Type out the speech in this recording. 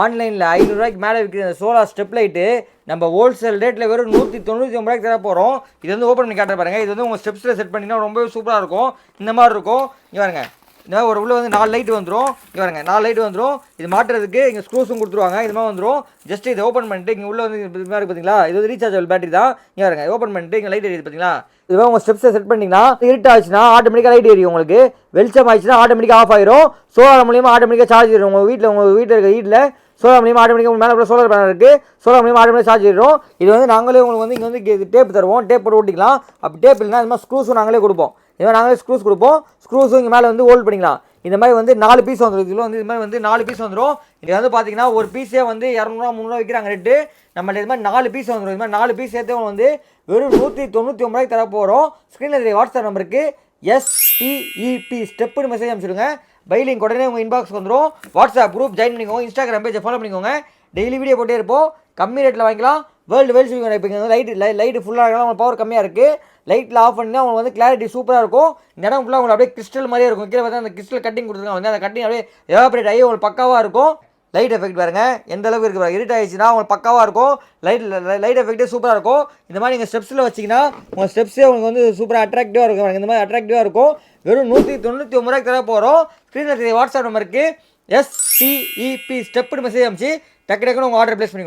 ஆன்லைனில் 500 ரூபாய்க்கு மேலே விற்கிற சோலார் ஸ்டெப் லைட்டு நம்ம ஹோல்சேல் ரேட்டில் வெறும் 199 ரூபாய்க்கு தர போகிறோம். இது வந்து ஓப்பன் பண்ணி காட்டுற பாருங்கள். இது வந்து உங்கள் ஸ்டெப்ஸில் செட் பண்ணிங்கன்னா ரொம்பவே சூப்பராக இருக்கும். இந்த மாதிரி இருக்கும். இங்கே பாருங்க, இந்த ஒரு உள்ள வந்து 4 லைட் வந்துடும். இங்கே பாருங்க, 4 லைட் வந்துடும். இது மாட்டுறதுக்கு இங்கே ஸ்க்ரூஸும் கொடுத்துருவாங்க. இது மாதிரி வந்துடும். ஜஸ்ட் இதை ஓப்பன் பண்ணிட்டு இங்கே உள்ள வந்து இது மாதிரி பார்த்தீங்களா, இது வந்து ரீசார்ஜபிள் பேட்டரி தான். இங்கே பாருங்க, ஓப்பன் பண்ணிட்டு இங்கே லைட் எரியுது பார்த்தீங்களா. இதுவே உங்கள் ஸ்டெப்ஸை செட் பண்ணிங்கன்னா இருட்டு ஆச்சுன்னா ஆட்டோமேட்டிக்காக லைட் எரியும். உங்களுக்கு வெளிச்சம் ஆயிடுச்சுன்னா ஆட்டோமேட்டிக்காக ஆஃப் ஆயிரும். சோலார் மூலியமாக ஆட்டோமேட்டிக்காக சார்ஜ் ஆயிடும். உங்கள் வீட்டில் இருக்க ஹீட்டில் சோலார் மூலியமாக ஆட்டோமேட்டிக்காக மேலே சோலார் பேனல் இருக்குது. சோலார் மூலியமாக ஆட்டோமேட்டிக் சார்ஜ் ஆயிடும். இது வந்து நாங்களே உங்களுக்கு வந்து இங்கே வந்து டேப் தருவோம். டேப் போட்டு ஓட்டிக்கலாம். அப்படி டேப் இல்லைனா இது மாதிரி ஸ்க்ரூஸும் நாங்களே கொடுப்போம். இது மாதிரி நாங்களே ஸ்க்ரூஸ் கொடுப்போம். ஸ்க்ரூஸும் இங்கே மேலே வந்து ஹோல்ட் பண்ணிக்கலாம். இந்த மாதிரி வந்து 4 பீஸ் வந்துடும். இதில் வந்து இது மாதிரி வந்து 4 பீஸ் வந்துடும். இது வந்து பார்த்தீங்கன்னா ஒரு பீஸே வந்து 200 300 விற்கிறாங்க ரேட்டு. நம்மள்ட்ட இது மாதிரி 4 பீஸ் வந்துடும். இது மாதிரி 4 பீஸ் சேர்த்து வந்து வெறும் 199 ரூபாய்க்கு தர போகிறோம். ஸ்க்ரீனில் தெரிய வாட்ஸ்அப் நம்பருக்கு STEP ஸ்டெப்புன்னு மெசேஜ் அனுப்பிச்சிடுங்க. பை லிங்க் உடனே உங்கள் இன்பாக்ஸ் வந்துடும். வாட்ஸ்அப் குரூப் ஜாயின் பண்ணிக்கோங்க. இன்ஸ்டாகிராம் பேஜை ஃபாலோ பண்ணிக்கோங்க. டெய்லி வீடியோ போட்டே இருப்போம். கம்மி ரேட்டில் வாங்கிக்கலாம். வேர்ல்டு இப்போ இங்கே லைட்டு ஃபுல்லாக இருக்கலாம். உங்களுக்கு பவர் கம்மியாக இருக்குது. லைட்டில் ஆஃப் பண்ணால் உங்களுக்கு வந்து கிளாரிட்டி சூப்பராக இருக்கும். இந்த இடம் ஃபுல்லாக உங்களுக்கு அப்படியே கிறிஸ்டல் மாதிரியே இருக்கும். கீழே பார்த்தா அந்த கிறிஸ்டல் கட்டிங் கொடுத்துருக்காங்க. வந்து அந்த கட்டிங் அப்படியே எவாபரேட் ஆகி உங்களுக்கு பக்காவாக இருக்கும். லைட் எஃபெக்ட் பாருங்கள் எந்த அளவுக்கு இருக்குது பாருங்கள். இருட் ஆகிடுச்சுன்னா உங்களுக்கு பக்காவாக இருக்கும். லைட் எஃபெக்ட்டே சூப்பராக இருக்கும். இந்த மாதிரி நீங்கள் ஸ்டெப்ஸில் வச்சிங்கன்னா உங்கள் ஸ்டெப்ஸே உங்களுக்கு வந்து சூப்பராக அட்ராக்டிவாக இருக்கும். இந்த மாதிரி அட்ராக்டிவாக இருக்கும். வெறும் 199 ரூபாய்க்கு தர போகிறோம். ஸ்க்ரீனில் வாட்ஸ்அப் நம்பருக்கு STEP ஸ்டெப்புன்னு மெசேஜ் அனுப்பிச்சு டக்குன்னு உங்கள் ஆர்டர் ப்ளேஸ் பண்ணி